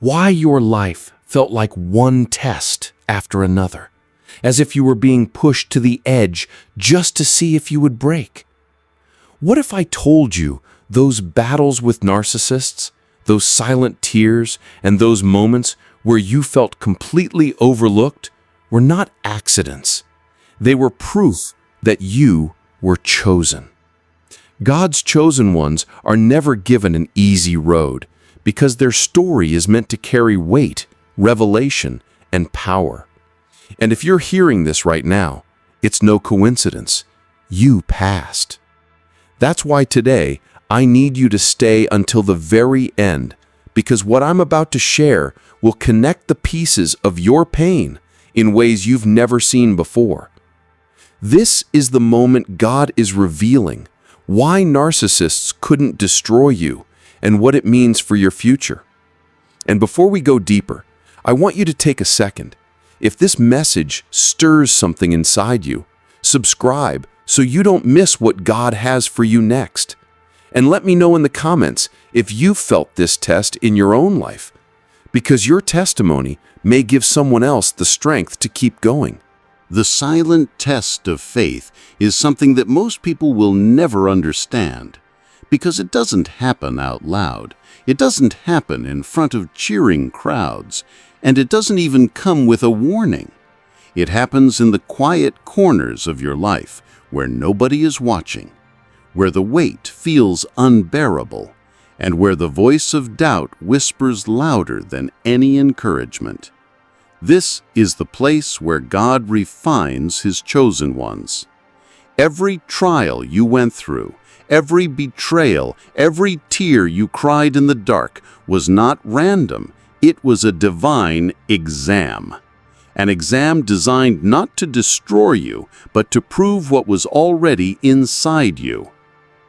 why your life felt like one test after another, as if you were being pushed to the edge just to see if you would break. What if I told you those battles with narcissists, those silent tears, and those moments where you felt completely overlooked were not accidents? They were proof that you were chosen. God's chosen ones are never given an easy road because their story is meant to carry weight, revelation, and power. And if you're hearing this right now, it's no coincidence. You passed. That's why today I need you to stay until the very end, because what I'm about to share will connect the pieces of your pain in ways you've never seen before. This is the moment God is revealing why narcissists couldn't destroy you and what it means for your future. And before we go deeper, I want you to take a second. If this message stirs something inside you, subscribe so you don't miss what God has for you next. And let me know in the comments if you felt this test in your own life, because your testimony may give someone else the strength to keep going. The silent test of faith is something that most people will never understand, because it doesn't happen out loud. It doesn't happen in front of cheering crowds, and it doesn't even come with a warning. It happens in the quiet corners of your life where nobody is watching, where the weight feels unbearable, and where the voice of doubt whispers louder than any encouragement. This is the place where God refines His chosen ones. Every trial you went through, every betrayal, every tear you cried in the dark was not random. It was a divine exam. An exam designed not to destroy you, but to prove what was already inside you.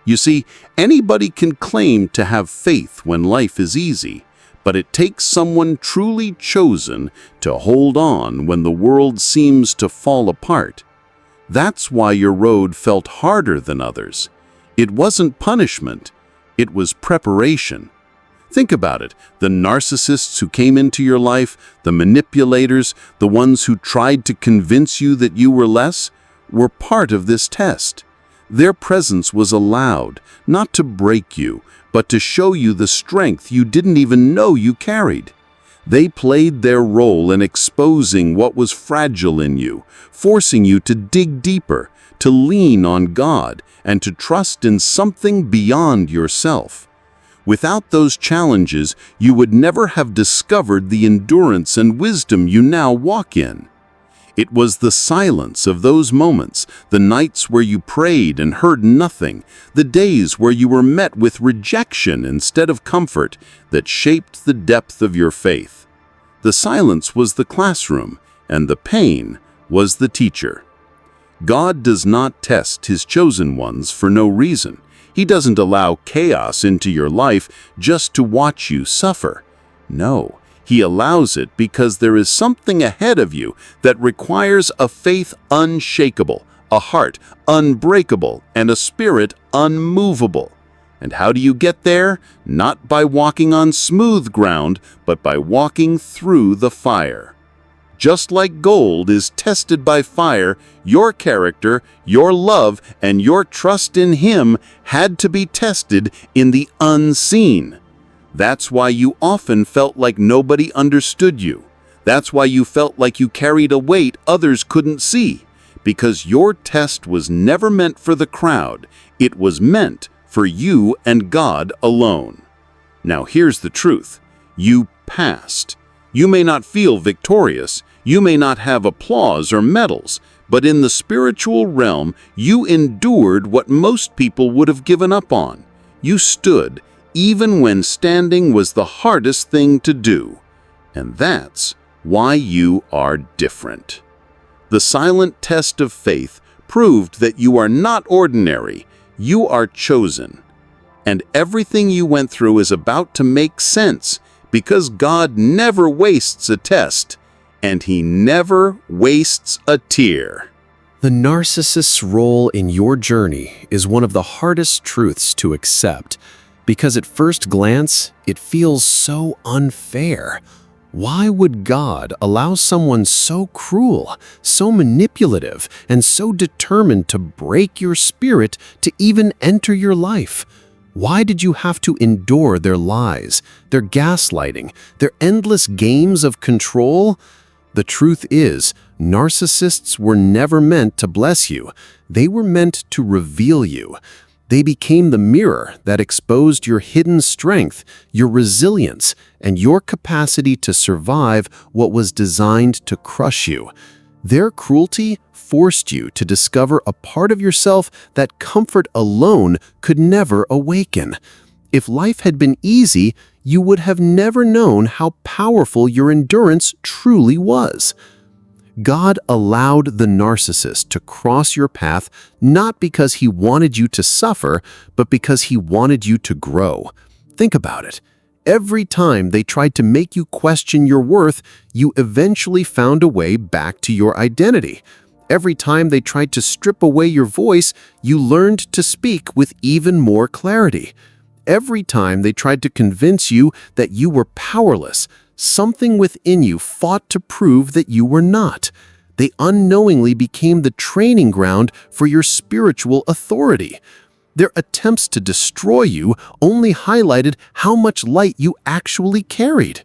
You see, anybody can claim to have faith when life is easy, but it takes someone truly chosen to hold on when the world seems to fall apart. That's why your road felt harder than others. It wasn't punishment, it was preparation. Think about it. The narcissists who came into your life, the manipulators, the ones who tried to convince you that you were less, were part of this test. Their presence was allowed, not to break you, but to show you the strength you didn't even know you carried. They played their role in exposing what was fragile in you, forcing you to dig deeper, to lean on God, and to trust in something beyond yourself. Without those challenges, you would never have discovered the endurance and wisdom you now walk in. It was the silence of those moments, the nights where you prayed and heard nothing, the days where you were met with rejection instead of comfort, that shaped the depth of your faith. The silence was the classroom, and the pain was the teacher. God does not test His chosen ones for no reason. He doesn't allow chaos into your life just to watch you suffer. No. He allows it because there is something ahead of you that requires a faith unshakable, a heart unbreakable, and a spirit unmovable. And how do you get there? Not by walking on smooth ground, but by walking through the fire. Just like gold is tested by fire, your character, your love, and your trust in Him had to be tested in the unseen. That's why you often felt like nobody understood you. That's why you felt like you carried a weight others couldn't see. Because your test was never meant for the crowd. It was meant for you and God alone. Now here's the truth. You passed. You may not feel victorious. You may not have applause or medals. But in the spiritual realm, you endured what most people would have given up on. You stood, even when standing was the hardest thing to do. And that's why you are different. The silent test of faith proved that you are not ordinary, you are chosen. And everything you went through is about to make sense, because God never wastes a test, and He never wastes a tear. The narcissist's role in your journey is one of the hardest truths to accept, Because at first glance, it feels so unfair. Why would God allow someone so cruel, so manipulative, and so determined to break your spirit to even enter your life? Why did you have to endure their lies, their gaslighting, their endless games of control? The truth is, narcissists were never meant to bless you. They were meant to reveal you. They became the mirror that exposed your hidden strength, your resilience, and your capacity to survive what was designed to crush you. Their cruelty forced you to discover a part of yourself that comfort alone could never awaken. If life had been easy, you would have never known how powerful your endurance truly was. God allowed the narcissist to cross your path not because he wanted you to suffer, but because he wanted you to grow. Think about it. Every time they tried to make you question your worth, you eventually found a way back to your identity. Every time they tried to strip away your voice, you learned to speak with even more clarity. Every time they tried to convince you that you were powerless, something within you fought to prove that you were not. They unknowingly became the training ground for your spiritual authority. Their attempts to destroy you only highlighted how much light you actually carried.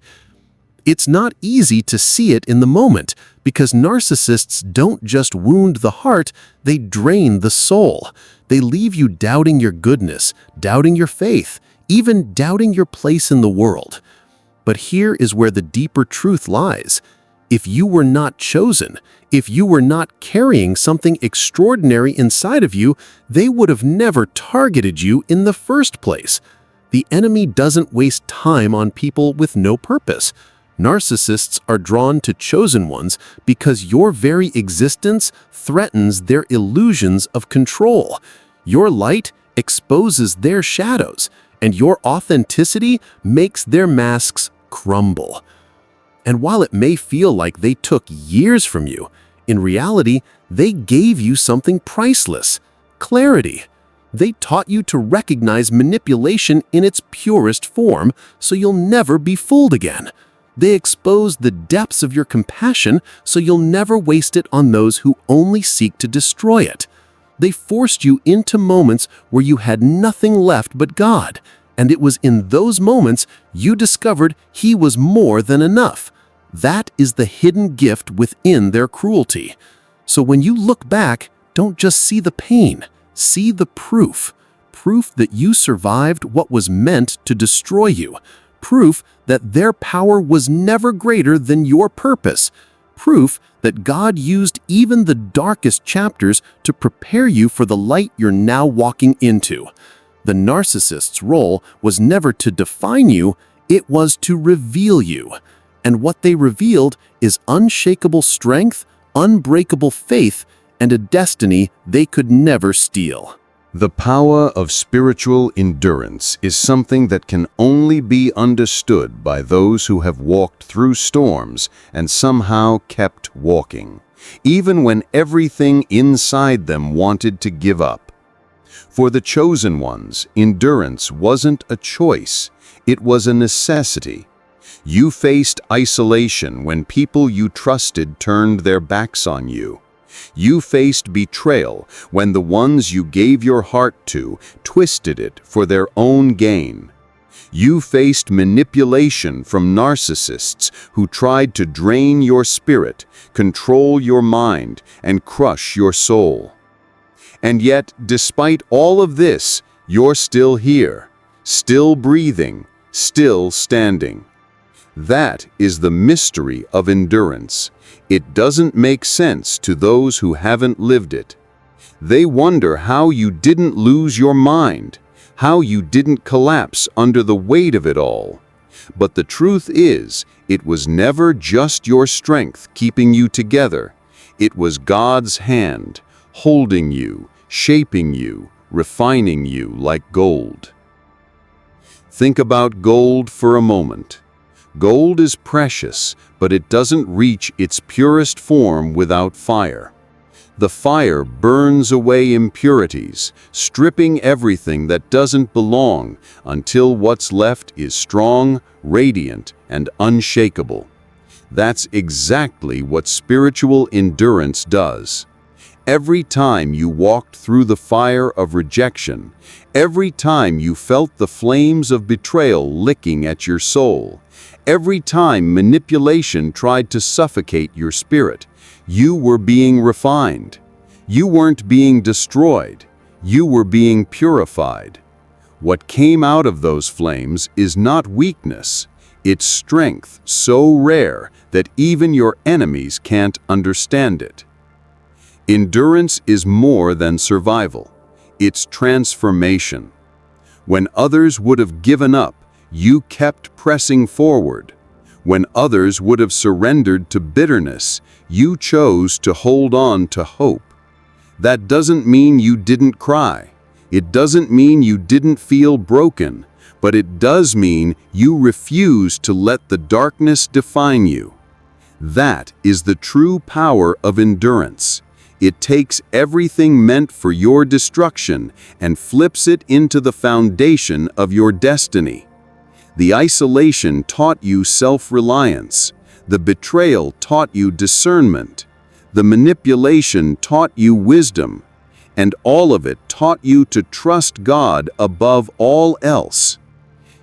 It's not easy to see it in the moment, because narcissists don't just wound the heart, they drain the soul. They leave you doubting your goodness, doubting your faith, even doubting your place in the world. But here is where the deeper truth lies. If you were not chosen, if you were not carrying something extraordinary inside of you, they would have never targeted you in the first place. The enemy doesn't waste time on people with no purpose. Narcissists are drawn to chosen ones because your very existence threatens their illusions of control. Your light exposes their shadows, and your authenticity makes their masks crumble. And while it may feel like they took years from you, in reality, they gave you something priceless: clarity. They taught you to recognize manipulation in its purest form, so you'll never be fooled again. They exposed the depths of your compassion, so you'll never waste it on those who only seek to destroy it. They forced you into moments where you had nothing left but God, and it was in those moments you discovered He was more than enough. That is the hidden gift within their cruelty. So when you look back, don't just see the pain, see the proof. Proof that you survived what was meant to destroy you. Proof that their power was never greater than your purpose. Proof that God used even the darkest chapters to prepare you for the light you're now walking into. The narcissist's role was never to define you, it was to reveal you. And what they revealed is unshakable strength, unbreakable faith, and a destiny they could never steal. The power of spiritual endurance is something that can only be understood by those who have walked through storms and somehow kept walking, even when everything inside them wanted to give up. For the chosen ones, endurance wasn't a choice, it was a necessity. You faced isolation when people you trusted turned their backs on you. You faced betrayal when the ones you gave your heart to twisted it for their own gain. You faced manipulation from narcissists who tried to drain your spirit, control your mind, and crush your soul. And yet, despite all of this, you're still here, still breathing, still standing. That is the mystery of endurance. It doesn't make sense to those who haven't lived it. They wonder how you didn't lose your mind, how you didn't collapse under the weight of it all. But the truth is, it was never just your strength keeping you together. It was God's hand, holding you, shaping you, refining you like gold. Think about gold for a moment. Gold is precious, but it doesn't reach its purest form without fire. The fire burns away impurities, stripping everything that doesn't belong until what's left is strong, radiant, and unshakable. That's exactly what spiritual endurance does. Every time you walked through the fire of rejection, every time you felt the flames of betrayal licking at your soul, every time manipulation tried to suffocate your spirit, you were being refined. You weren't being destroyed. You were being purified. What came out of those flames is not weakness. It's strength so rare that even your enemies can't understand it. Endurance is more than survival. It's transformation. When others would have given up, you kept pressing forward. When others would have surrendered to bitterness, you chose to hold on to hope. That doesn't mean you didn't cry. It doesn't mean you didn't feel broken, but it does mean you refused to let the darkness define you. That is the true power of endurance. It takes everything meant for your destruction and flips it into the foundation of your destiny. The isolation taught you self-reliance. The betrayal taught you discernment. The manipulation taught you wisdom. And all of it taught you to trust God above all else.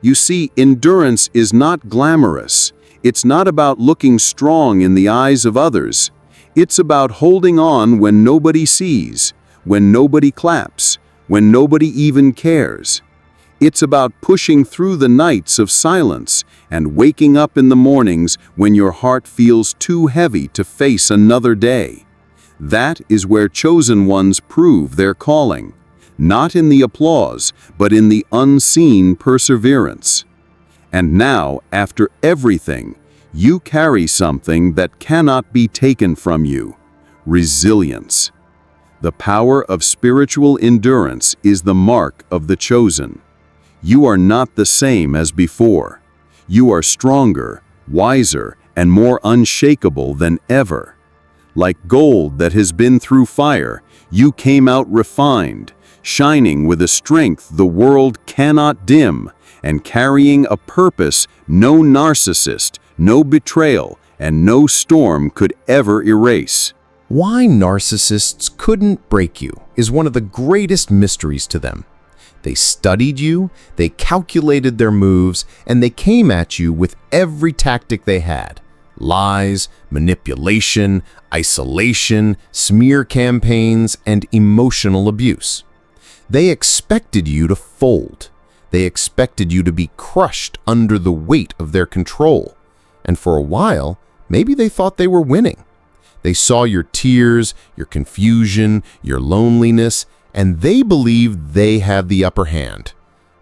You see, endurance is not glamorous. It's not about looking strong in the eyes of others. It's about holding on when nobody sees, when nobody claps, when nobody even cares. It's about pushing through the nights of silence and waking up in the mornings when your heart feels too heavy to face another day. That is where chosen ones prove their calling, not in the applause, but in the unseen perseverance. And now, after everything, you carry something that cannot be taken from you: resilience. The power of spiritual endurance is the mark of the chosen. You are not the same as before. You are stronger, wiser, and more unshakable than ever. Like gold that has been through fire, you came out refined, shining with a strength the world cannot dim, and carrying a purpose no narcissist, no betrayal, and no storm could ever erase. Why narcissists couldn't break you is one of the greatest mysteries to them. They studied you, they calculated their moves, and they came at you with every tactic they had: lies, manipulation, isolation, smear campaigns, and emotional abuse. They expected you to fold. They expected you to be crushed under the weight of their control. And for a while, maybe they thought they were winning. They saw your tears, your confusion, your loneliness, and they believed they had the upper hand.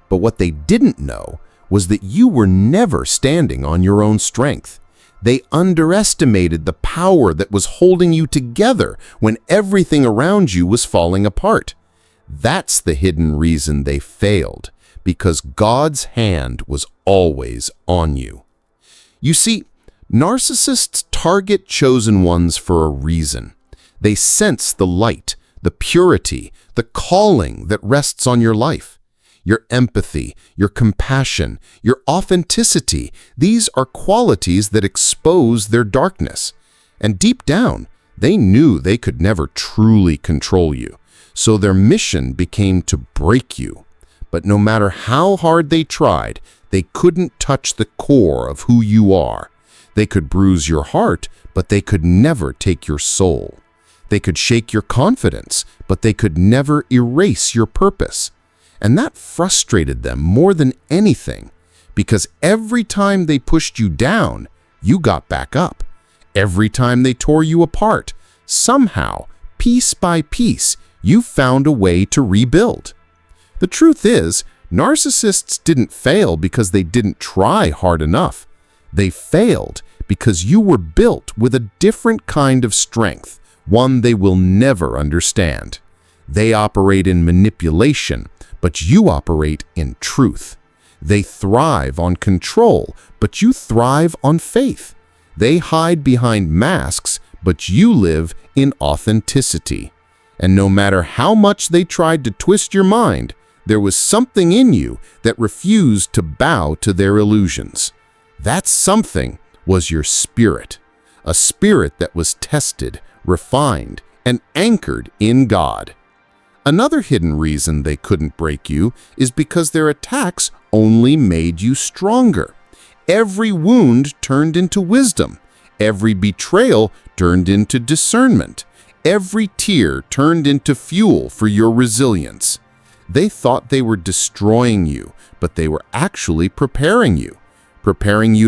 But what they didn't know was that you were never standing on your own strength. They underestimated the power that was holding you together when everything around you was falling apart. That's the hidden reason they failed, because God's hand was always on you. You see, narcissists target chosen ones for a reason. They sense the light, the purity, the calling that rests on your life. Your empathy, your compassion, your authenticity, these are qualities that expose their darkness. And deep down, they knew they could never truly control you, so their mission became to break you. But no matter how hard they tried, they couldn't touch the core of who you are. They could bruise your heart, but they could never take your soul. They could shake your confidence, but they could never erase your purpose. And that frustrated them more than anything, because every time they pushed you down, you got back up. Every time they tore you apart, somehow, piece by piece, you found a way to rebuild. The truth is, narcissists didn't fail because they didn't try hard enough. They failed because you were built with a different kind of strength, one they will never understand. They operate in manipulation, but you operate in truth. They thrive on control, but you thrive on faith. They hide behind masks, but you live in authenticity. And no matter how much they tried to twist your mind, there was something in you that refused to bow to their illusions. That something was your spirit, a spirit that was tested, refined, and anchored in God. Another hidden reason they couldn't break you is because their attacks only made you stronger. Every wound turned into wisdom. Every betrayal turned into discernment. Every tear turned into fuel for your resilience. They thought they were destroying you, but they were actually preparing you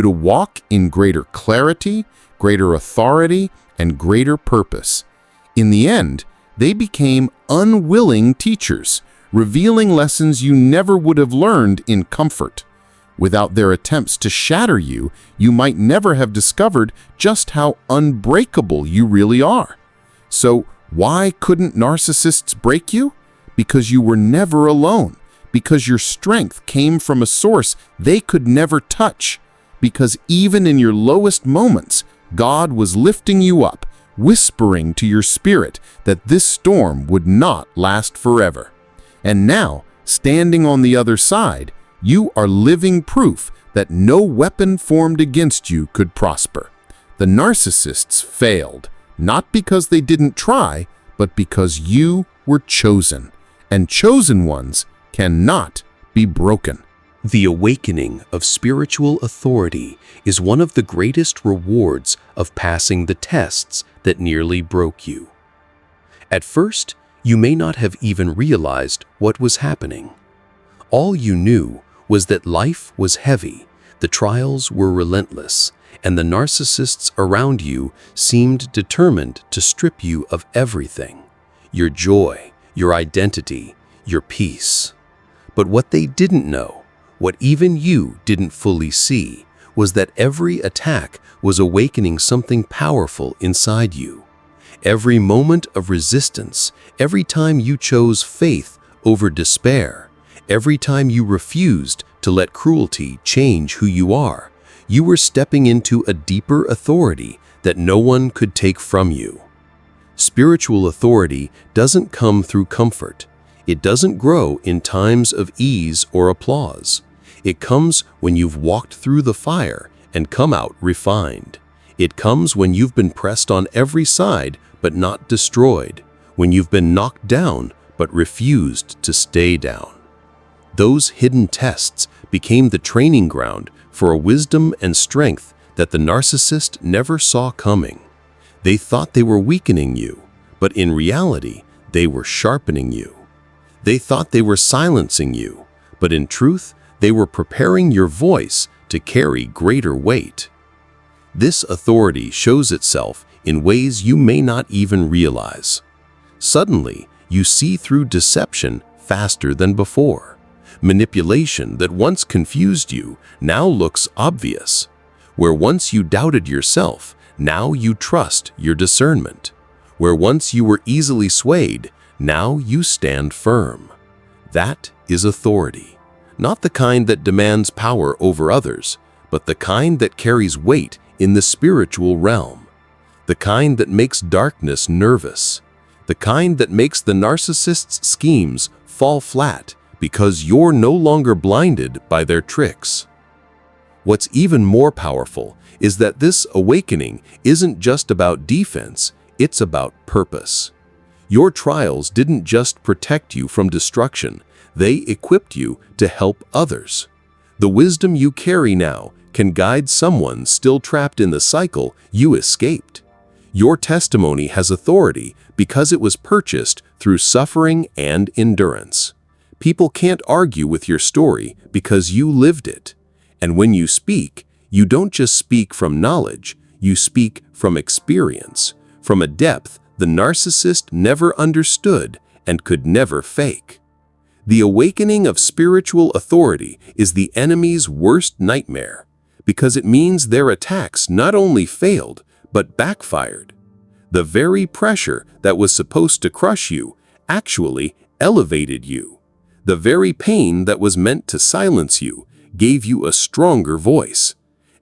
to walk in greater clarity, greater authority, and greater purpose. In the end, they became unwilling teachers, revealing lessons you never would have learned in comfort. Without their attempts to shatter you, you might never have discovered just how unbreakable you really are. So, why couldn't narcissists break you? Because you were never alone. Because your strength came from a source they could never touch. Because even in your lowest moments, God was lifting you up, whispering to your spirit that this storm would not last forever. And now, standing on the other side, you are living proof that no weapon formed against you could prosper. The narcissists failed, not because they didn't try, but because you were chosen. And chosen ones cannot be broken. The awakening of spiritual authority is one of the greatest rewards of passing the tests that nearly broke you. At first, you may not have even realized what was happening. All you knew was that life was heavy, the trials were relentless, and the narcissists around you seemed determined to strip you of everything: your joy, your identity, your peace. But what they didn't know, what even you didn't fully see, was that every attack was awakening something powerful inside you. Every moment of resistance, every time you chose faith over despair, every time you refused to let cruelty change who you are, you were stepping into a deeper authority that no one could take from you. Spiritual authority doesn't come through comfort. It doesn't grow in times of ease or applause. It comes when you've walked through the fire and come out refined. It comes when you've been pressed on every side but not destroyed, when you've been knocked down but refused to stay down. Those hidden tests became the training ground for a wisdom and strength that the narcissist never saw coming. They thought they were weakening you, but in reality, they were sharpening you. They thought they were silencing you, but in truth, they were preparing your voice to carry greater weight. This authority shows itself in ways you may not even realize. Suddenly, you see through deception faster than before. Manipulation that once confused you now looks obvious. Where once you doubted yourself, now you trust your discernment. Where once you were easily swayed, now you stand firm. That is authority. Not the kind that demands power over others, but the kind that carries weight in the spiritual realm. The kind that makes darkness nervous. The kind that makes the narcissist's schemes fall flat because you're no longer blinded by their tricks. What's even more powerful is that this awakening isn't just about defense, it's about purpose. Your trials didn't just protect you from destruction, they equipped you to help others. The wisdom you carry now can guide someone still trapped in the cycle you escaped. Your testimony has authority because it was purchased through suffering and endurance. People can't argue with your story because you lived it. And when you speak, you don't just speak from knowledge, you speak from experience, from a depth the narcissist never understood and could never fake. The awakening of spiritual authority is the enemy's worst nightmare because it means their attacks not only failed, but backfired. The very pressure that was supposed to crush you actually elevated you. The very pain that was meant to silence you gave you a stronger voice.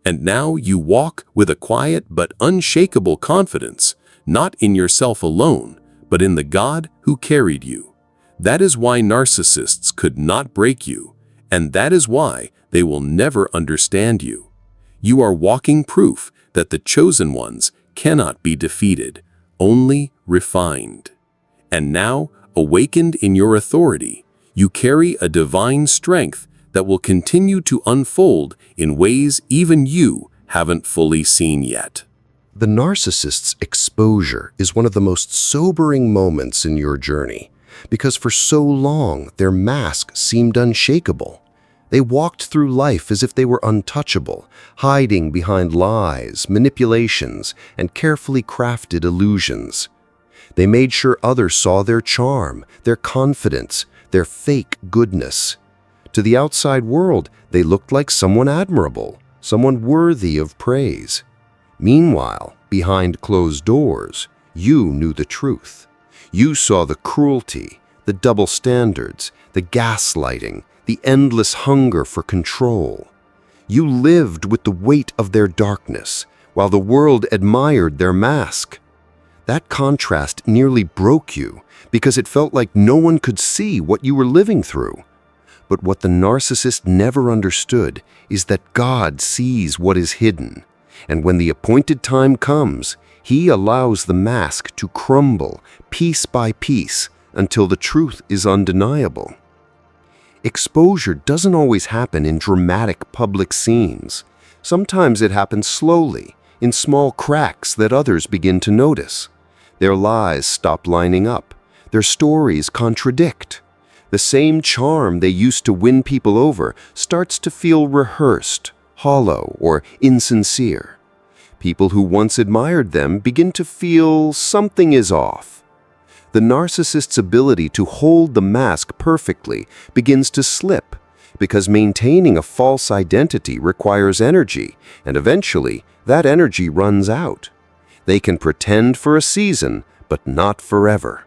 And now you walk with a quiet but unshakable confidence, not in yourself alone, but in the God who carried you. That is why narcissists could not break you, and that is why they will never understand you. You are walking proof that the chosen ones cannot be defeated, only refined. And now, awakened in your authority, you carry a divine strength that will continue to unfold in ways even you haven't fully seen yet. The narcissist's exposure is one of the most sobering moments in your journey, because for so long their mask seemed unshakable. They walked through life as if they were untouchable, hiding behind lies, manipulations, and carefully crafted illusions. They made sure others saw their charm, their confidence, their fake goodness. To the outside world, they looked like someone admirable, someone worthy of praise. Meanwhile, behind closed doors, you knew the truth. You saw the cruelty, the double standards, the gaslighting, the endless hunger for control. You lived with the weight of their darkness, while the world admired their mask. That contrast nearly broke you, because it felt like no one could see what you were living through. But what the narcissist never understood is that God sees what is hidden, and when the appointed time comes, He allows the mask to crumble piece by piece until the truth is undeniable. Exposure doesn't always happen in dramatic public scenes. Sometimes it happens slowly, in small cracks that others begin to notice. Their lies stop lining up. Their stories contradict. The same charm they used to win people over starts to feel rehearsed, hollow, or insincere. People who once admired them begin to feel something is off. The narcissist's ability to hold the mask perfectly begins to slip, because maintaining a false identity requires energy, and eventually that energy runs out. They can pretend for a season, but not forever.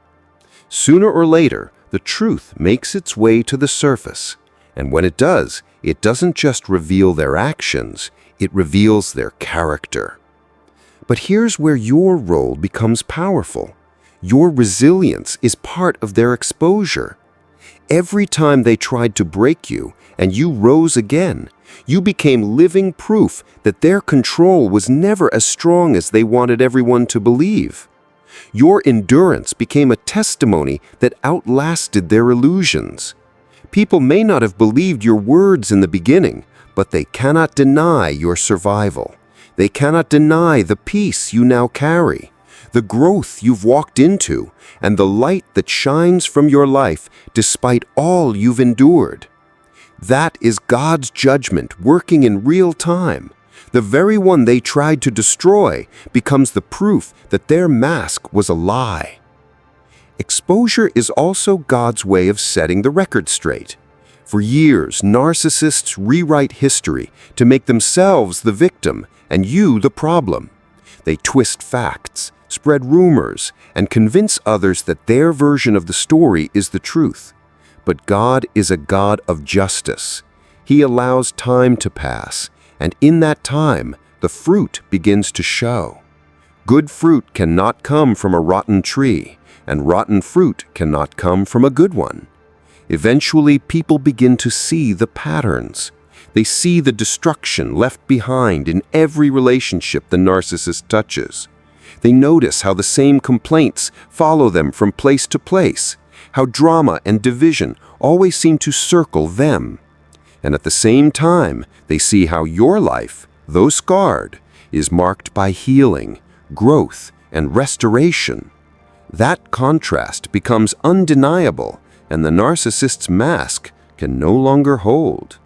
Sooner or later, the truth makes its way to the surface, and when it does, it doesn't just reveal their actions, it reveals their character. But here's where your role becomes powerful. Your resilience is part of their exposure. Every time they tried to break you and you rose again, you became living proof that their control was never as strong as they wanted everyone to believe. Your endurance became a testimony that outlasted their illusions. People may not have believed your words in the beginning, but they cannot deny your survival. They cannot deny the peace you now carry, the growth you've walked into, and the light that shines from your life despite all you've endured. That is God's judgment working in real time. The very one they tried to destroy becomes the proof that their mask was a lie. Exposure is also God's way of setting the record straight. For years, narcissists rewrite history to make themselves the victim and you the problem. They twist facts, spread rumors, and convince others that their version of the story is the truth. But God is a God of justice. He allows time to pass, and in that time, the fruit begins to show. Good fruit cannot come from a rotten tree, and rotten fruit cannot come from a good one. Eventually, people begin to see the patterns. They see the destruction left behind in every relationship the narcissist touches. They notice how the same complaints follow them from place to place, how drama and division always seem to circle them. And at the same time, they see how your life, though scarred, is marked by healing, growth, and restoration. That contrast becomes undeniable, and the narcissist's mask can no longer hold.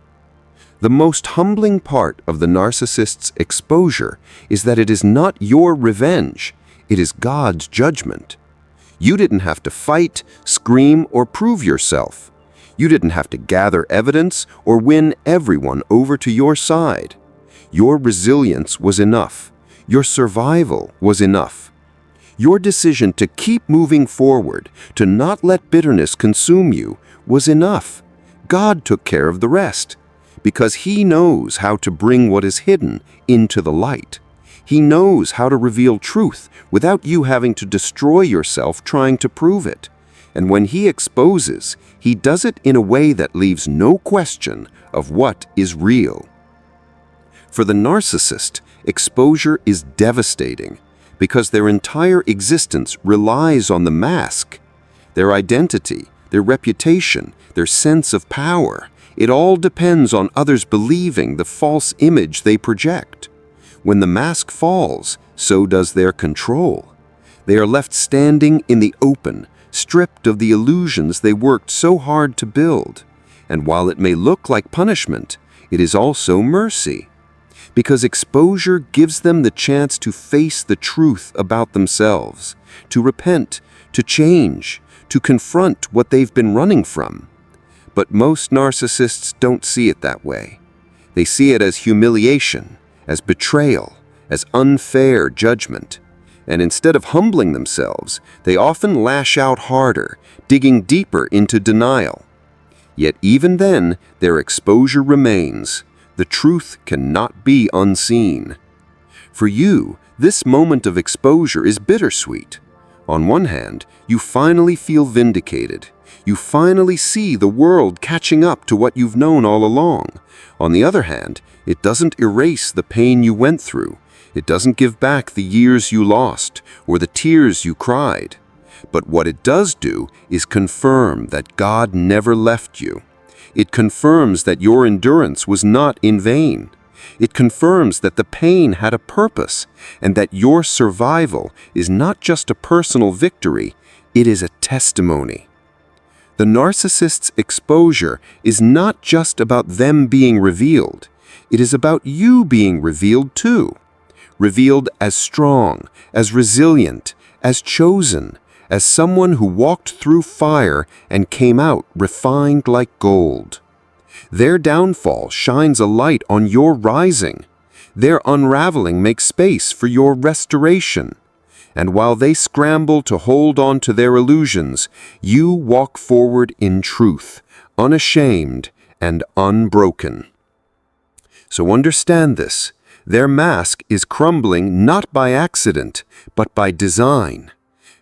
The most humbling part of the narcissist's exposure is that it is not your revenge, it is God's judgment. You didn't have to fight, scream, or prove yourself. You didn't have to gather evidence or win everyone over to your side. Your resilience was enough. Your survival was enough. Your decision to keep moving forward, to not let bitterness consume you, was enough. God took care of the rest, because He knows how to bring what is hidden into the light. He knows how to reveal truth without you having to destroy yourself trying to prove it. And when he exposes, he does it in a way that leaves no question of what is real. For the narcissist, exposure is devastating because their entire existence relies on the mask. Their identity, their reputation, their sense of power, it all depends on others believing the false image they project. When the mask falls, so does their control. They are left standing in the open, stripped of the illusions they worked so hard to build. And while it may look like punishment, it is also mercy. Because exposure gives them the chance to face the truth about themselves, to repent, to change, to confront what they've been running from. But most narcissists don't see it that way. They see it as humiliation, as betrayal, as unfair judgment. And instead of humbling themselves, they often lash out harder, digging deeper into denial. Yet even then, their exposure remains. The truth cannot be unseen. For you, this moment of exposure is bittersweet. On one hand, you finally feel vindicated. You finally see the world catching up to what you've known all along. On the other hand, it doesn't erase the pain you went through. It doesn't give back the years you lost or the tears you cried. But what it does do is confirm that God never left you. It confirms that your endurance was not in vain. It confirms that the pain had a purpose and that your survival is not just a personal victory, it is a testimony. The narcissist's exposure is not just about them being revealed. It is about you being revealed too. Revealed as strong, as resilient, as chosen, as someone who walked through fire and came out refined like gold. Their downfall shines a light on your rising. Their unraveling makes space for your restoration. And while they scramble to hold on to their illusions, you walk forward in truth, unashamed and unbroken. So understand this. Their mask is crumbling not by accident, but by design.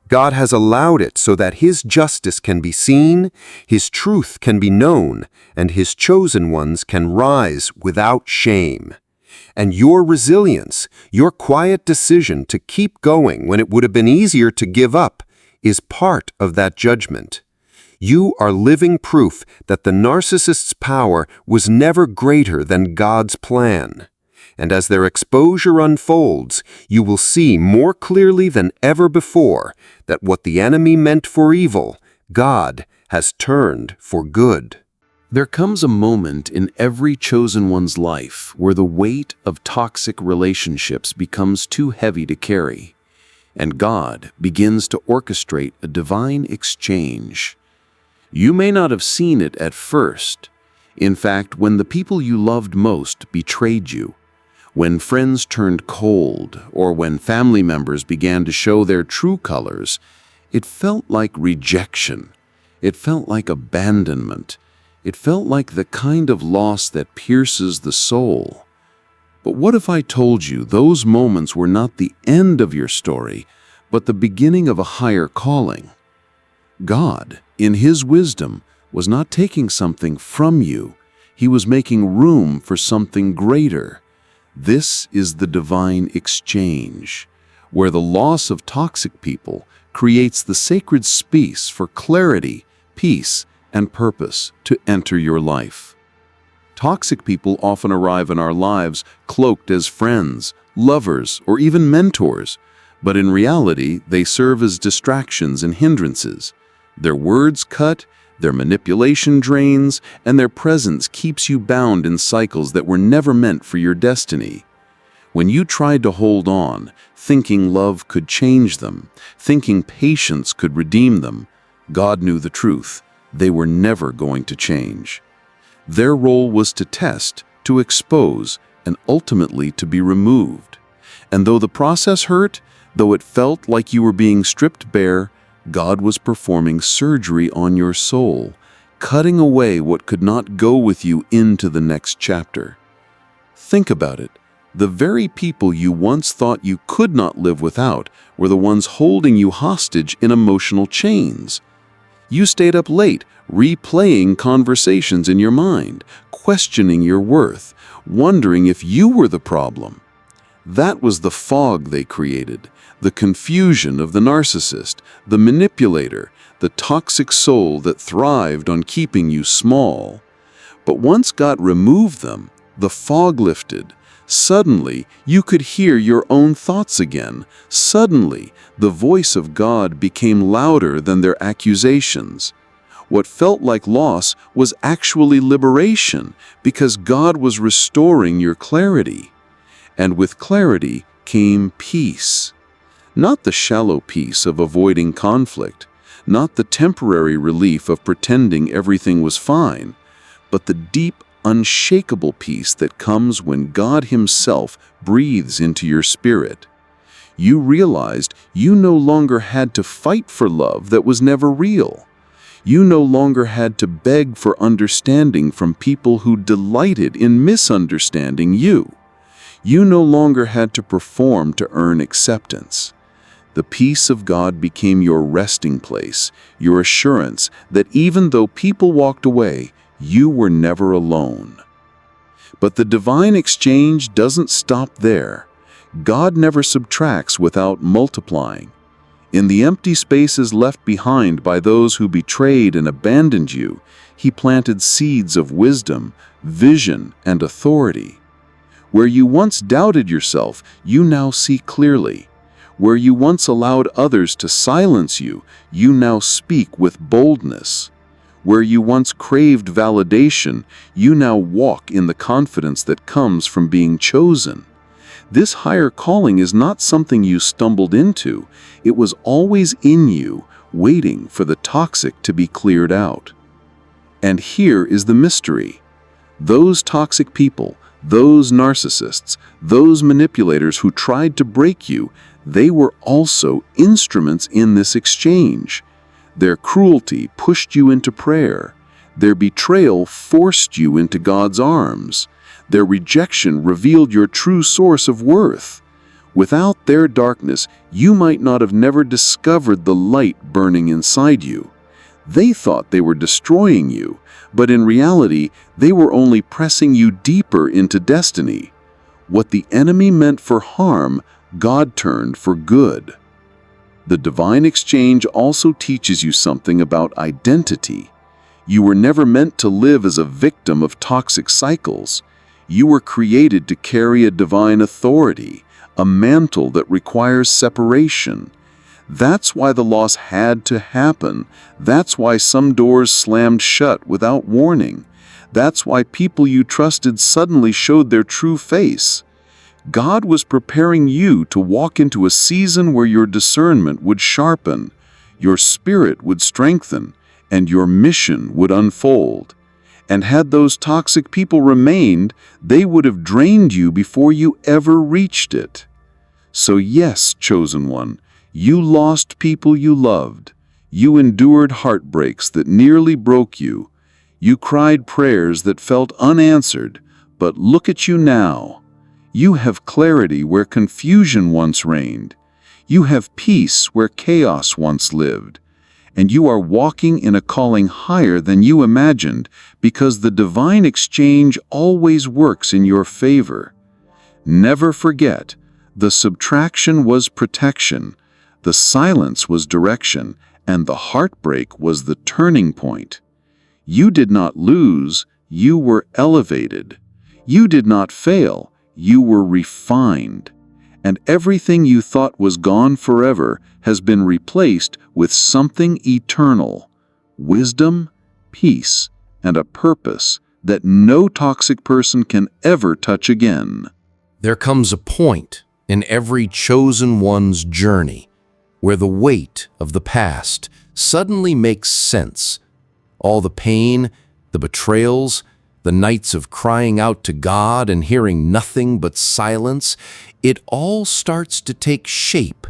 God has allowed it so that His justice can be seen, His truth can be known, and His chosen ones can rise without shame. And your resilience, your quiet decision to keep going when it would have been easier to give up, is part of that judgment. You are living proof that the narcissist's power was never greater than God's plan. And as their exposure unfolds, you will see more clearly than ever before that what the enemy meant for evil, God has turned for good. There comes a moment in every chosen one's life where the weight of toxic relationships becomes too heavy to carry, and God begins to orchestrate a divine exchange. You may not have seen it at first. In fact, when the people you loved most betrayed you, when friends turned cold, or when family members began to show their true colors, it felt like rejection. It felt like abandonment. It felt like the kind of loss that pierces the soul. But what if I told you those moments were not the end of your story, but the beginning of a higher calling? God, in His wisdom, was not taking something from you. He was making room for something greater. This is the divine exchange, where the loss of toxic people creates the sacred space for clarity, peace, and purpose to enter your life. Toxic people often arrive in our lives cloaked as friends, lovers, or even mentors, but in reality, they serve as distractions and hindrances. Their words cut, their manipulation drains, and their presence keeps you bound in cycles that were never meant for your destiny. When you tried to hold on, thinking love could change them, thinking patience could redeem them, God knew the truth. They were never going to change. Their role was to test, to expose, and ultimately to be removed. And though the process hurt, though it felt like you were being stripped bare, God was performing surgery on your soul, cutting away what could not go with you into the next chapter. Think about it. The very people you once thought you could not live without were the ones holding you hostage in emotional chains. You stayed up late, replaying conversations in your mind, questioning your worth, wondering if you were the problem. That was the fog they created, the confusion of the narcissist, the manipulator, the toxic soul that thrived on keeping you small. But once God removed them, the fog lifted. Suddenly, you could hear your own thoughts again. Suddenly, the voice of God became louder than their accusations. What felt like loss was actually liberation, because God was restoring your clarity. And with clarity came peace. Not the shallow peace of avoiding conflict, not the temporary relief of pretending everything was fine, but the deep, unshakable peace that comes when God Himself breathes into your spirit. You realized you no longer had to fight for love that was never real. You no longer had to beg for understanding from people who delighted in misunderstanding you. You no longer had to perform to earn acceptance. The peace of God became your resting place, your assurance that even though people walked away, you were never alone. But the divine exchange doesn't stop there. God never subtracts without multiplying. In the empty spaces left behind by those who betrayed and abandoned you, He planted seeds of wisdom, vision, and authority. Where you once doubted yourself, you now see clearly. Where you once allowed others to silence you, you now speak with boldness. Where you once craved validation, you now walk in the confidence that comes from being chosen. This higher calling is not something you stumbled into. It was always in you, waiting for the toxic to be cleared out. And here is the mystery. Those toxic people, those narcissists, those manipulators who tried to break you, they were also instruments in this exchange. Their cruelty pushed you into prayer. Their betrayal forced you into God's arms. Their rejection revealed your true source of worth. Without their darkness, you might not have never discovered the light burning inside you. They thought they were destroying you, but in reality, they were only pressing you deeper into destiny. What the enemy meant for harm, God turned for good. The divine exchange also teaches you something about identity. You were never meant to live as a victim of toxic cycles. You were created to carry a divine authority, a mantle that requires separation. That's why the loss had to happen. That's why some doors slammed shut without warning. That's why people you trusted suddenly showed their true face. God was preparing you to walk into a season where your discernment would sharpen, your spirit would strengthen, and your mission would unfold. And had those toxic people remained, they would have drained you before you ever reached it. So yes, chosen one, you lost people you loved. You endured heartbreaks that nearly broke you. You cried prayers that felt unanswered, but look at you now. You have clarity where confusion once reigned. You have peace where chaos once lived. And you are walking in a calling higher than you imagined, because the divine exchange always works in your favor. Never forget, the subtraction was protection, the silence was direction, and the heartbreak was the turning point. You did not lose, you were elevated. You did not fail, you were refined. And everything you thought was gone forever has been replaced with something eternal, wisdom, peace, and a purpose that no toxic person can ever touch again. There comes a point in every chosen one's journey where the weight of the past suddenly makes sense. All the pain, the betrayals, the nights of crying out to God and hearing nothing but silence, it all starts to take shape,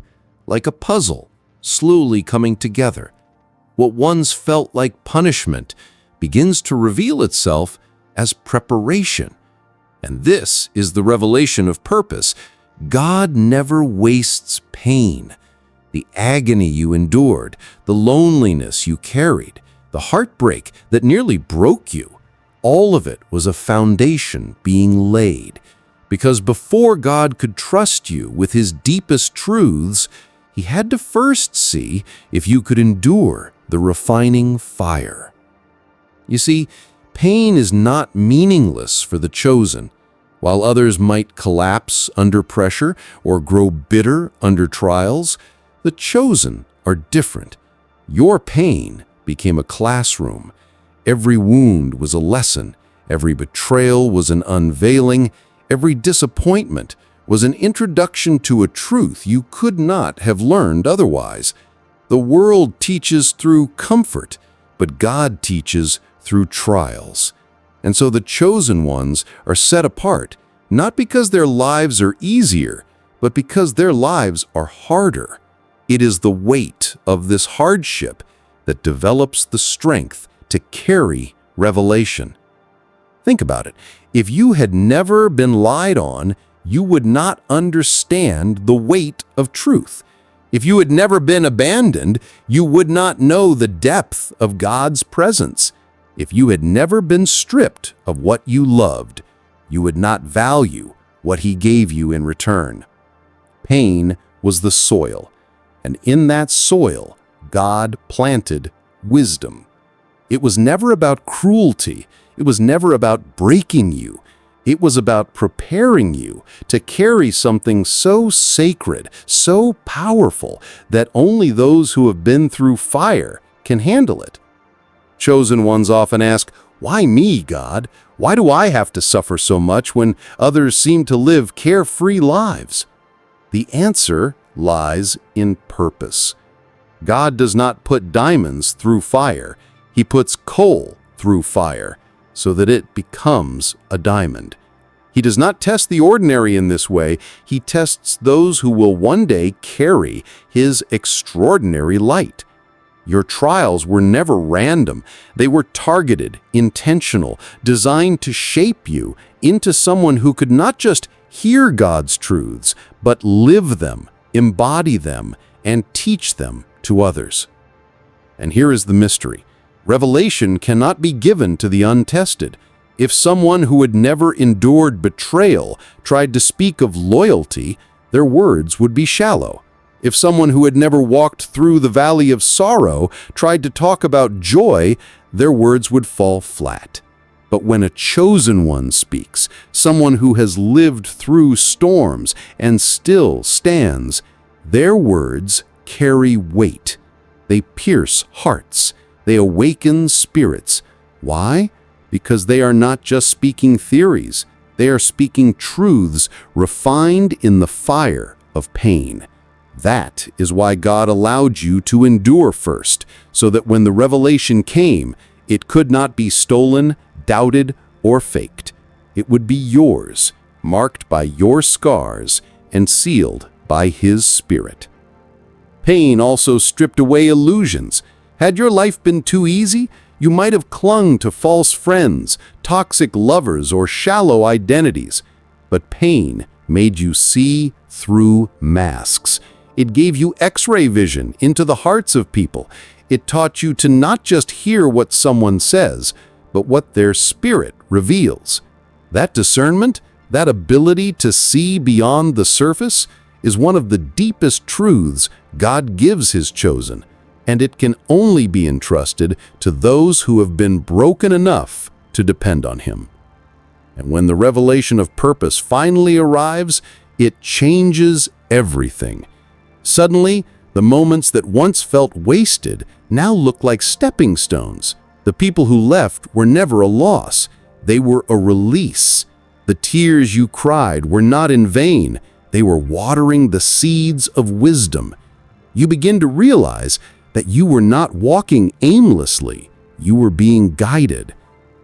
like a puzzle, slowly coming together. What once felt like punishment begins to reveal itself as preparation. And this is the revelation of purpose. God never wastes pain. The agony you endured, the loneliness you carried, the heartbreak that nearly broke you, all of it was a foundation being laid. Because before God could trust you with his deepest truths, he had to first see if you could endure the refining fire. You see, pain is not meaningless for the chosen. While others might collapse under pressure or grow bitter under trials, the chosen are different. Your pain became a classroom. Every wound was a lesson. Every betrayal was an unveiling. Every disappointment was an introduction to a truth you could not have learned otherwise. The world teaches through comfort, but God teaches through trials. And so the chosen ones are set apart, not because their lives are easier, but because their lives are harder. It is the weight of this hardship that develops the strength to carry revelation. Think about it. If you had never been lied on, you would not understand the weight of truth. If you had never been abandoned, you would not know the depth of God's presence. If you had never been stripped of what you loved, you would not value what he gave you in return. Pain was the soil, and in that soil, God planted wisdom. It was never about cruelty. It was never about breaking you. It was about preparing you to carry something so sacred, so powerful, that only those who have been through fire can handle it. Chosen ones often ask, "Why me, God? Why do I have to suffer so much when others seem to live carefree lives?" The answer lies in purpose. God does not put diamonds through fire. He puts coal through fire so that it becomes a diamond. He does not test the ordinary in this way. He tests those who will one day carry his extraordinary light. Your trials were never random. They were targeted, intentional, designed to shape you into someone who could not just hear God's truths, but live them, embody them, and teach them to others. And here is the mystery. Revelation cannot be given to the untested. If someone who had never endured betrayal tried to speak of loyalty, their words would be shallow. If someone who had never walked through the valley of sorrow tried to talk about joy, their words would fall flat. But when a chosen one speaks, someone who has lived through storms and still stands, their words carry weight. They pierce hearts. They awaken spirits. Why? Because they are not just speaking theories. They are speaking truths refined in the fire of pain. That is why God allowed you to endure first, so that when the revelation came, it could not be stolen, doubted, or faked. It would be yours, marked by your scars and sealed by His Spirit. Pain also stripped away illusions. Had your life been too easy, you might have clung to false friends, toxic lovers, or shallow identities. But pain made you see through masks. It gave you X-ray vision into the hearts of people. It taught you to not just hear what someone says, but what their spirit reveals. That discernment, that ability to see beyond the surface, is one of the deepest truths God gives His chosen, and it can only be entrusted to those who have been broken enough to depend on Him. And when the revelation of purpose finally arrives, it changes everything. Suddenly, the moments that once felt wasted now look like stepping stones. The people who left were never a loss. They were a release. The tears you cried were not in vain. They were watering the seeds of wisdom. You begin to realize that you were not walking aimlessly. You were being guided.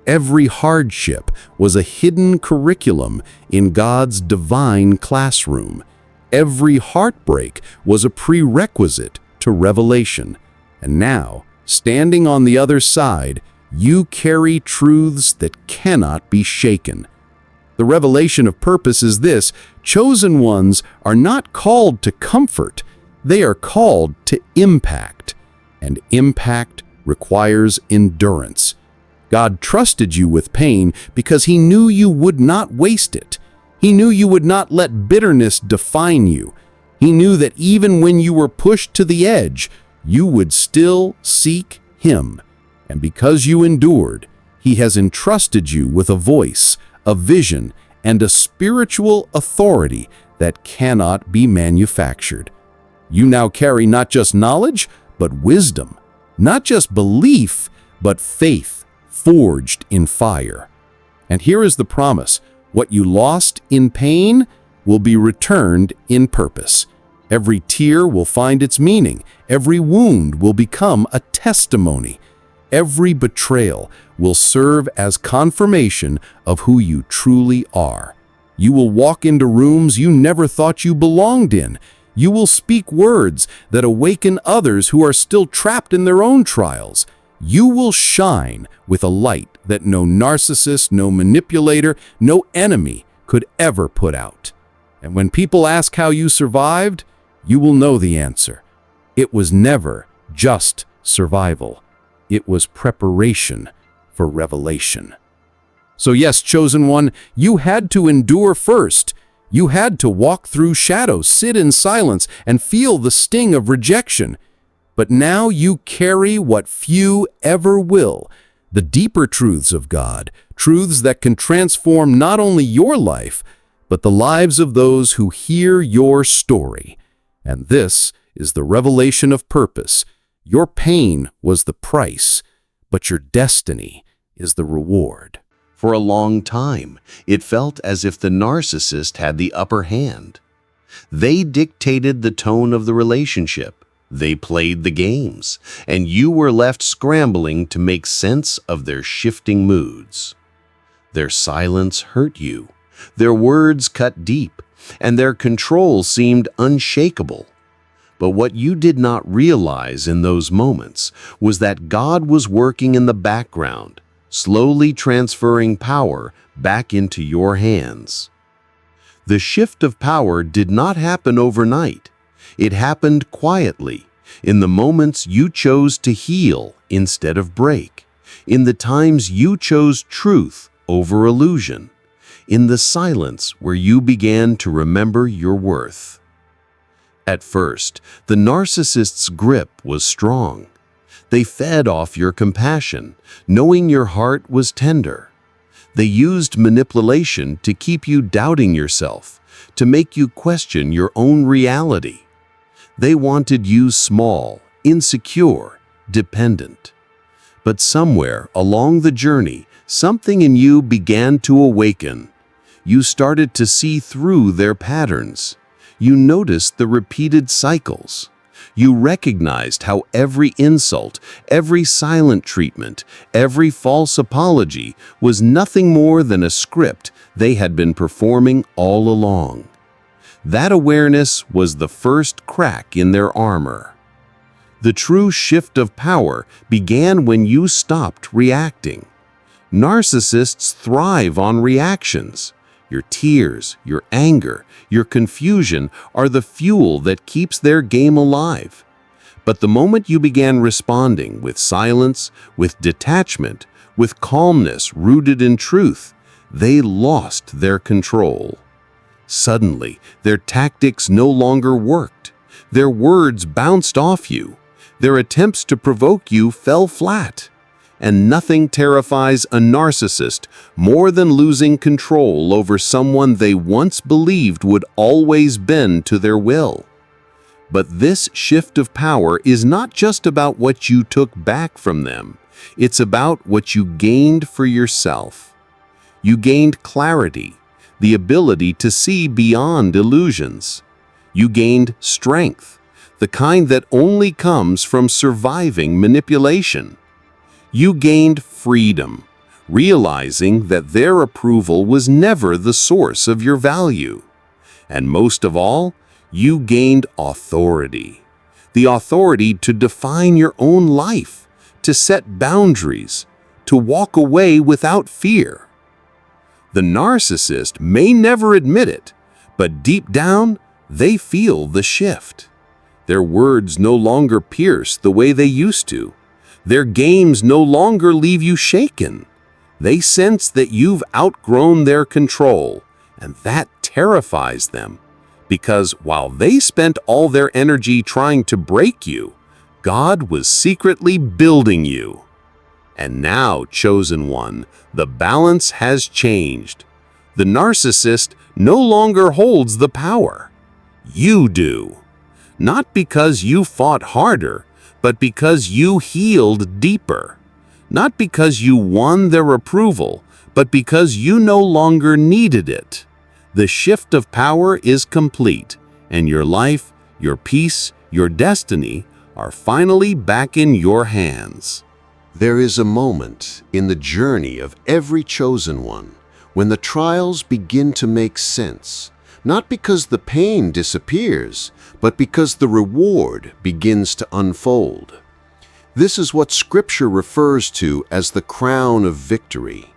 Every hardship was a hidden curriculum in God's divine classroom. Every heartbreak was a prerequisite to revelation. And now, standing on the other side, you carry truths that cannot be shaken. The revelation of purpose is this: chosen ones are not called to comfort, they are called to impact. And impact requires endurance. God trusted you with pain because He knew you would not waste it. He knew you would not let bitterness define you. He knew that even when you were pushed to the edge, you would still seek Him. And because you endured, He has entrusted you with a voice, a vision, and a spiritual authority that cannot be manufactured. You now carry not just knowledge, but wisdom, not just belief, but faith forged in fire. And here is the promise: what you lost in pain will be returned in purpose. Every tear will find its meaning. Every wound will become a testimony. Every betrayal will serve as confirmation of who you truly are. You will walk into rooms you never thought you belonged in. You will speak words that awaken others who are still trapped in their own trials. You will shine with a light that no narcissist, no manipulator, no enemy could ever put out. And when people ask how you survived, you will know the answer. It was never just survival. It was preparation for revelation. So yes, chosen one, you had to endure first. You had to walk through shadows, sit in silence, and feel the sting of rejection. But now you carry what few ever will, the deeper truths of God, truths that can transform not only your life, but the lives of those who hear your story. And this is the revelation of purpose. Your pain was the price, but your destiny is the reward. For a long time, it felt as if the narcissist had the upper hand. They dictated the tone of the relationship. They played the games, and you were left scrambling to make sense of their shifting moods. Their silence hurt you. Their words cut deep, and their control seemed unshakable. But what you did not realize in those moments was that God was working in the background, slowly transferring power back into your hands. The shift of power did not happen overnight. It happened quietly, in the moments you chose to heal instead of break, in the times you chose truth over illusion, in the silence where you began to remember your worth. At first, the narcissist's grip was strong. They fed off your compassion, knowing your heart was tender. They used manipulation to keep you doubting yourself, to make you question your own reality. They wanted you small, insecure, dependent. But somewhere along the journey, something in you began to awaken. You started to see through their patterns. You noticed the repeated cycles. You recognized how every insult, every silent treatment, every false apology was nothing more than a script they had been performing all along. That awareness was the first crack in their armor. The true shift of power began when you stopped reacting. Narcissists thrive on reactions. Your tears, your anger, your confusion are the fuel that keeps their game alive. But the moment you began responding with silence, with detachment, with calmness rooted in truth, they lost their control. Suddenly, their tactics no longer worked. Their words bounced off you. Their attempts to provoke you fell flat. And nothing terrifies a narcissist more than losing control over someone they once believed would always bend to their will. But this shift of power is not just about what you took back from them. It's about what you gained for yourself. You gained clarity, the ability to see beyond illusions. You gained strength, the kind that only comes from surviving manipulation. You gained freedom, realizing that their approval was never the source of your value. And most of all, you gained authority. The authority to define your own life, to set boundaries, to walk away without fear. The narcissist may never admit it, but deep down, they feel the shift. Their words no longer pierce the way they used to. Their games no longer leave you shaken. They sense that you've outgrown their control, and that terrifies them. Because while they spent all their energy trying to break you, God was secretly building you. And now, chosen one, the balance has changed. The narcissist no longer holds the power. You do. Not because you fought harder, but because you healed deeper. Not because you won their approval, but because you no longer needed it. The shift of power is complete, and your life, your peace, your destiny are finally back in your hands. There is a moment in the journey of every chosen one when the trials begin to make sense, not because the pain disappears, but because the reward begins to unfold. This is what Scripture refers to as the crown of victory.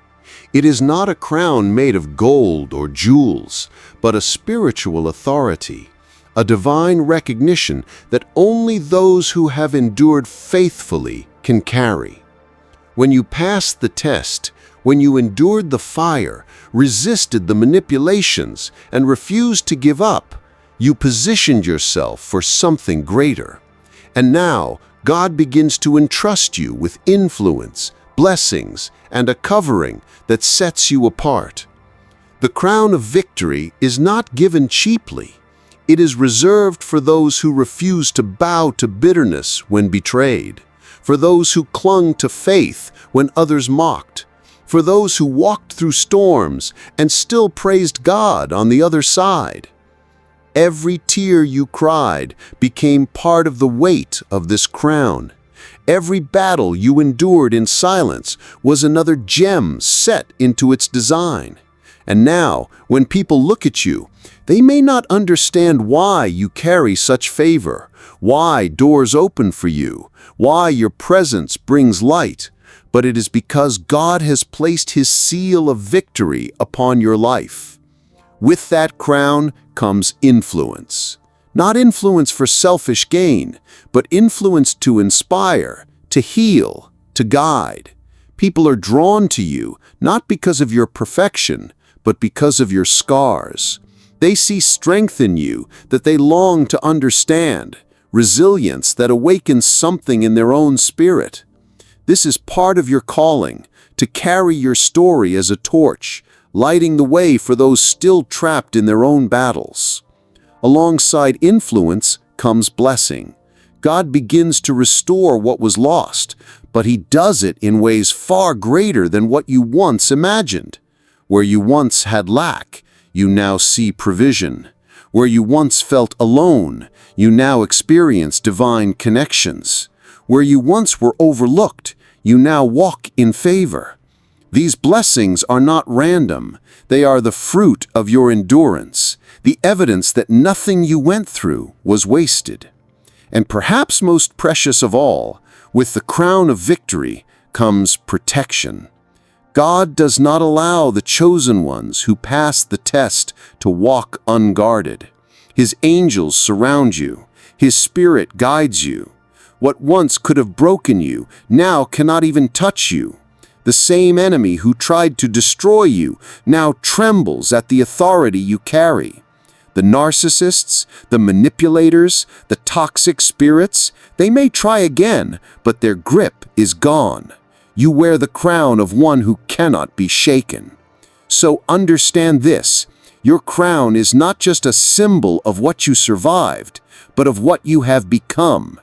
It is not a crown made of gold or jewels, but a spiritual authority, a divine recognition that only those who have endured faithfully can carry. When you passed the test, when you endured the fire, resisted the manipulations, and refused to give up, you positioned yourself for something greater. And now, God begins to entrust you with influence, blessings, and a covering that sets you apart. The crown of victory is not given cheaply. It is reserved for those who refuse to bow to bitterness when betrayed, for those who clung to faith when others mocked, for those who walked through storms and still praised God on the other side. Every tear you cried became part of the weight of this crown. Every battle you endured in silence was another gem set into its design. And now, when people look at you, they may not understand why you carry such favor, why doors open for you, why your presence brings light, but it is because God has placed His seal of victory upon your life. With that crown comes influence. Not influence for selfish gain, but influence to inspire, to heal, to guide. People are drawn to you not because of your perfection, but because of your scars. They see strength in you that they long to understand, resilience that awakens something in their own spirit. This is part of your calling, to carry your story as a torch, lighting the way for those still trapped in their own battles. Alongside influence comes blessing. God begins to restore what was lost, but He does it in ways far greater than what you once imagined. Where you once had lack, you now see provision. Where you once felt alone, you now experience divine connections. Where you once were overlooked, you now walk in favor. These blessings are not random. They are the fruit of your endurance, the evidence that nothing you went through was wasted. And perhaps most precious of all, with the crown of victory comes protection. God does not allow the chosen ones who pass the test to walk unguarded. His angels surround you. His Spirit guides you. What once could have broken you now cannot even touch you. The same enemy who tried to destroy you now trembles at the authority you carry. The narcissists, the manipulators, the toxic spirits, they may try again, but their grip is gone. You wear the crown of one who cannot be shaken. So understand this, your crown is not just a symbol of what you survived, but of what you have become.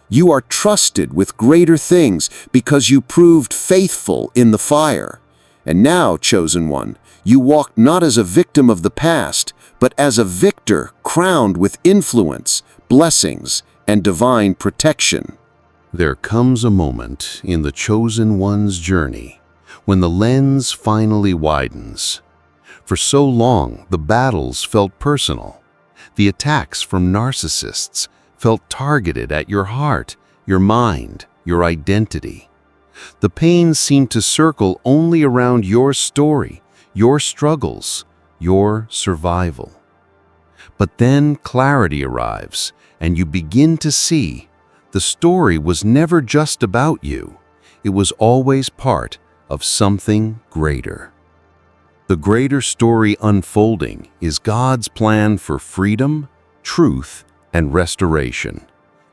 You are trusted with greater things because you proved faithful in the fire. And now, chosen one, you walk not as a victim of the past, but as a victor crowned with influence, blessings, and divine protection. There comes a moment in the chosen one's journey when the lens finally widens. For so long, the battles felt personal. The attacks from narcissists felt targeted at your heart, your mind, your identity. The pain seemed to circle only around your story, your struggles, your survival. But then clarity arrives, and you begin to see the story was never just about you. It was always part of something greater. The greater story unfolding is God's plan for freedom, truth, and restoration.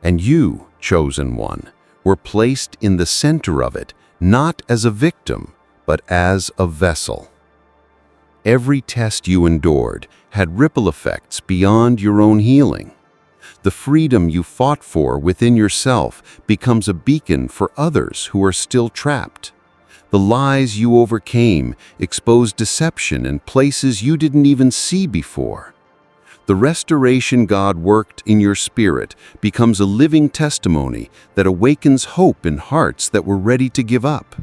And you, chosen one, were placed in the center of it, not as a victim, but as a vessel. Every test you endured had ripple effects beyond your own healing. The freedom you fought for within yourself becomes a beacon for others who are still trapped. The lies you overcame exposed deception in places you didn't even see before. The restoration God worked in your spirit becomes a living testimony that awakens hope in hearts that were ready to give up.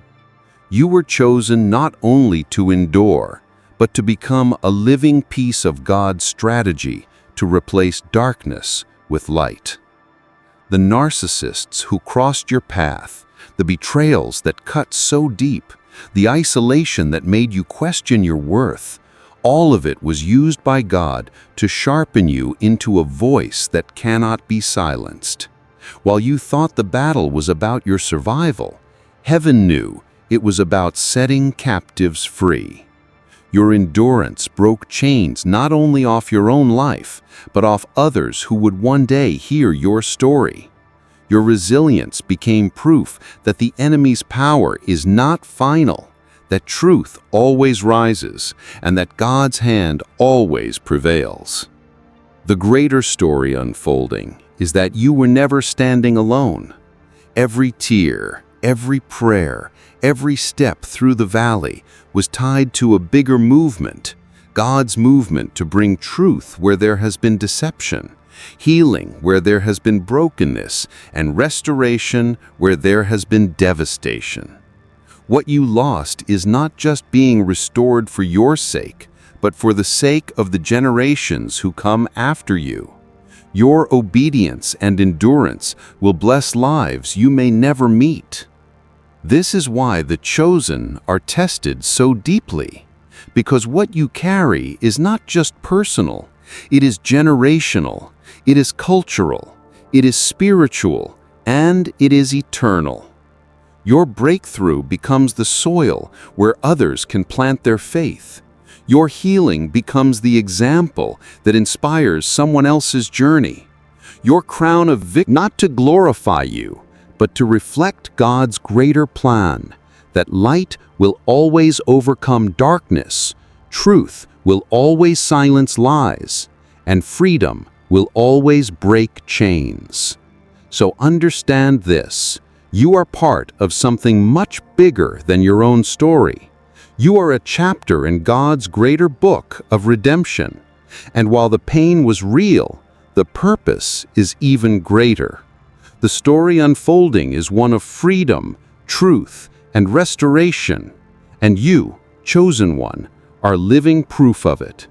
You were chosen not only to endure, but to become a living piece of God's strategy to replace darkness with light. The narcissists who crossed your path, the betrayals that cut so deep, the isolation that made you question your worth, all of it was used by God to sharpen you into a voice that cannot be silenced. While you thought the battle was about your survival, heaven knew it was about setting captives free. Your endurance broke chains not only off your own life, but off others who would one day hear your story. Your resilience became proof that the enemy's power is not final, that truth always rises, and that God's hand always prevails. The greater story unfolding is that you were never standing alone. Every tear, every prayer, every step through the valley was tied to a bigger movement, God's movement to bring truth where there has been deception, healing where there has been brokenness, and restoration where there has been devastation. What you lost is not just being restored for your sake, but for the sake of the generations who come after you. Your obedience and endurance will bless lives you may never meet. This is why the chosen are tested so deeply, because what you carry is not just personal, it is generational, it is cultural, it is spiritual, and it is eternal. Your breakthrough becomes the soil where others can plant their faith. Your healing becomes the example that inspires someone else's journey. Your crown of victory, not to glorify you, but to reflect God's greater plan, that light will always overcome darkness, truth will always silence lies, and freedom will always break chains. So understand this, you are part of something much bigger than your own story. You are a chapter in God's greater book of redemption, and while the pain was real, the purpose is even greater. The story unfolding is one of freedom, truth, and restoration, and you, chosen one, are living proof of it.